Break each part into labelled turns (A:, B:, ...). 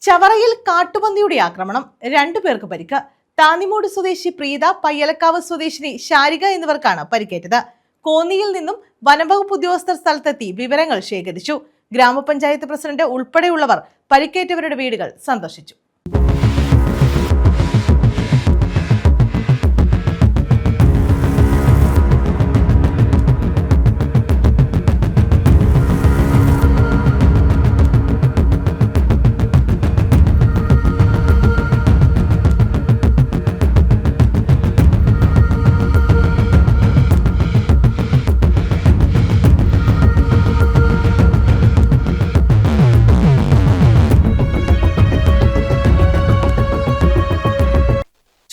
A: ചവറയിൽ കാട്ടുപന്നിയുടെ ആക്രമണം, 2 പേർക്ക് പരിക്ക്. താന്നിമൂട് സ്വദേശി പ്രീത, പയ്യലക്കാവ് സ്വദേശിനി ശാരിക എന്നിവർക്കാണ് പരിക്കേറ്റത്. കോന്നിയിൽ നിന്നും വനംവകുപ്പ് ഉദ്യോഗസ്ഥർ സ്ഥലത്തെത്തി വിവരങ്ങൾ ശേഖരിച്ചു. ഗ്രാമപഞ്ചായത്ത് പ്രസിഡന്റ് ഉൾപ്പെടെയുള്ളവർ പരിക്കേറ്റവരുടെ വീടുകൾ സന്ദർശിച്ചു.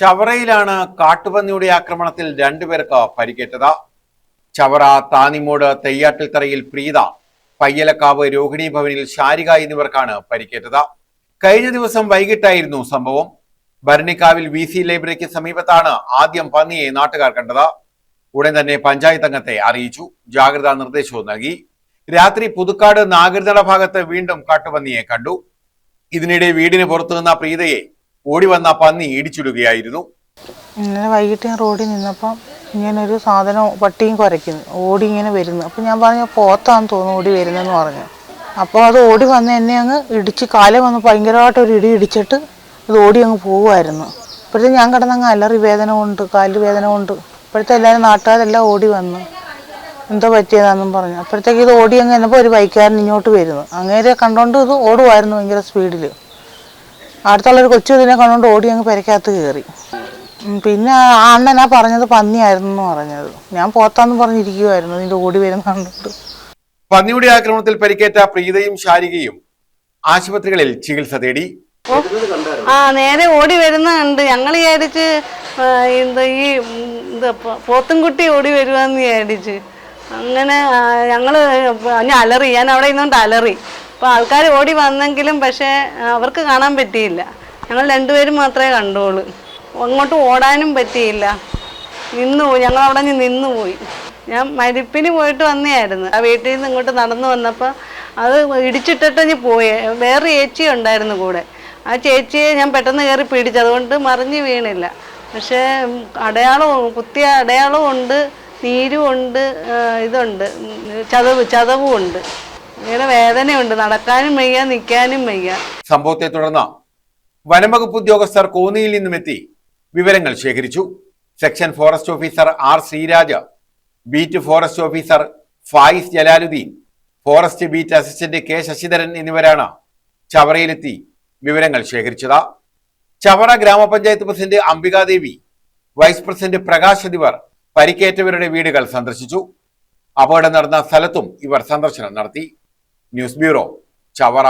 B: ചവറയിലാണ് കാട്ടുപന്നിയുടെ ആക്രമണത്തിൽ 2 പേർക്ക് പരിക്കേറ്റത്. ചവറ താന്നിമൂട് തെയ്യാട്ടിൽത്തറയിൽ പ്രീത, പയ്യലക്കാവ് രോഹിണി ഭവനിൽ ശാരിക എന്നിവർക്കാണ് പരിക്കേറ്റത്. കഴിഞ്ഞ ദിവസം വൈകിട്ടായിരുന്നു സംഭവം. ഭരണിക്കാവിൽ VC ലൈബ്രറിക്ക് സമീപത്താണ് ആദ്യം പന്നിയെ നാട്ടുകാർ കണ്ടത്. ഉടൻ തന്നെ പഞ്ചായത്ത് അംഗത്തെ അറിയിച്ചു. ജാഗ്രതാ നിർദ്ദേശവും നൽകി. രാത്രി പുതുക്കാട് നാഗരിതട ഭാഗത്ത് വീണ്ടും കാട്ടുപന്നിയെ കണ്ടു. ഇതിനിടെ വീടിന് പുറത്തുനിന്ന പ്രീതയെ ഓടി വന്ന പന്നി ഇടിച്ചിടുകയായിരുന്നു.
C: ഇന്നലെ വൈകിട്ട് ഞാൻ റോഡിൽ നിന്നപ്പം ഇങ്ങനൊരു സാധനം പട്ടിയും കുരയ്ക്കുന്നു, ഓടി ഇങ്ങനെ വരുന്നു. അപ്പം ഞാൻ പറഞ്ഞു പോത്താന്ന് തോന്നുന്നു ഓടി വരുന്നെന്ന് പറഞ്ഞു. അപ്പോൾ അത് ഓടി വന്ന് എന്നെ അങ്ങ് ഇടിച്ച് കാലം വന്ന് ഭയങ്കരമായിട്ടൊരു ഇടി ഇടിച്ചിട്ട് അത് ഓടി അങ്ങ് പോകുമായിരുന്നു. ഇപ്പോഴത്തെ ഞാൻ കിടന്നങ്ങ് അലറി വേദന കൊണ്ട്, കാലിൽ വേദന കൊണ്ട്. ഇപ്പോഴത്തെ എല്ലാവരും നാട്ടുകാരെല്ലാം ഓടി വന്നു എന്തോ പറ്റിയതാണെന്നും പറഞ്ഞു. അപ്പോഴത്തേക്ക് ഇത് ഓടി അങ്ങ് എന്നപ്പോൾ ഒരു ബൈക്കുകാരൻ ഇങ്ങോട്ട് വരുന്നു. അങ്ങേരെ കണ്ടോണ്ട് ഇത് ഓടുമായിരുന്നു ഭയങ്കര സ്പീഡിൽ. അടുത്തുള്ളൊരു കൊച്ചു ഇതിനെ കണ്ടുകൊണ്ട് ഓടി അങ്ങ് പെരക്കകത്ത് കയറി. പിന്നെ ആ അണ്ണനാ പറഞ്ഞത് പന്നിയായിരുന്നു എന്ന് പറഞ്ഞത്. ഞാൻ പോത്താന്ന് പറഞ്ഞിരിക്കുമായിരുന്നു ഇതിന്റെ ഓടി വരുന്ന കണ്ടിട്ട്.
B: പന്നിയുടെ ആക്രമണത്തിൽ പരിക്കേറ്റ പ്രീതയും ശാരികയും ആശുപത്രികളിൽ ചികിത്സ തേടി.
D: നേരെ ഓടി വരുന്ന കണ്ട് ഞങ്ങൾ വിചാരിച്ച് ഈ പോത്തുംകുട്ടി ഓടി വരുവാന്ന് വിചാരിച്ച്. അങ്ങനെ ഞങ്ങള് അലറി, ഞാൻ അവിടെ ഇരുന്നോണ്ട് അലറി. അപ്പോൾ ആൾക്കാർ ഓടി വന്നെങ്കിലും പക്ഷേ അവർക്ക് കാണാൻ പറ്റിയില്ല. ഞങ്ങൾ 2 പേരും മാത്രമേ കണ്ടോളൂ. അങ്ങോട്ട് ഓടാനും പറ്റിയില്ല, നിന്നുപോയി. ഞങ്ങളവിടെ നിന്ന് പോയി. ഞാൻ മരിപ്പിന് പോയിട്ട് വന്നതായിരുന്നു. ആ വീട്ടിൽ നിന്ന് ഇങ്ങോട്ട് നടന്നു വന്നപ്പോൾ അത് ഇടിച്ചിട്ടിട്ട് പോയി. വേറെ ചേച്ചി ഉണ്ടായിരുന്നു കൂടെ. ആ ചേച്ചിയെ ഞാൻ പെട്ടെന്ന് കയറി പിടിച്ചു, അതുകൊണ്ട് മറിഞ്ഞ് വീണില്ല. പക്ഷേ കുത്തിയ അടയാളവും ഉണ്ട്, നീരും ഉണ്ട്, ഇതുണ്ട്, ചതവും ഉണ്ട്. ഇങ്ങനെ വേദനയുണ്ട്, നടക്കാനും വയ്യ, നിൽക്കാനും വയ്യ.
B: സംഭവത്തെ തുടർന്ന് വനംവകുപ്പ് ഉദ്യോഗസ്ഥർ കോന്നിയിൽ നിന്നുമെത്തി വിവരങ്ങൾ ശേഖരിച്ചു. Section forest officer R Sreeraj, beat forest officer Fayis Jalaludeen, forest beat assistant K Sasidharan എന്നിവരാണ് ചവറയിലെത്തി വിവരങ്ങൾ ശേഖരിച്ചത്. ചവറ ഗ്രാമപഞ്ചായത്ത് president Ambikadevi, vice president Prakash എന്നിവർ പരിക്കേറ്റവരുടെ വീടുകൾ സന്ദർശിച്ചു. അപകടം നടന്ന സ്ഥലത്തും ഇവർ സന്ദർശനം നടത്തി. News bureau, Chavara.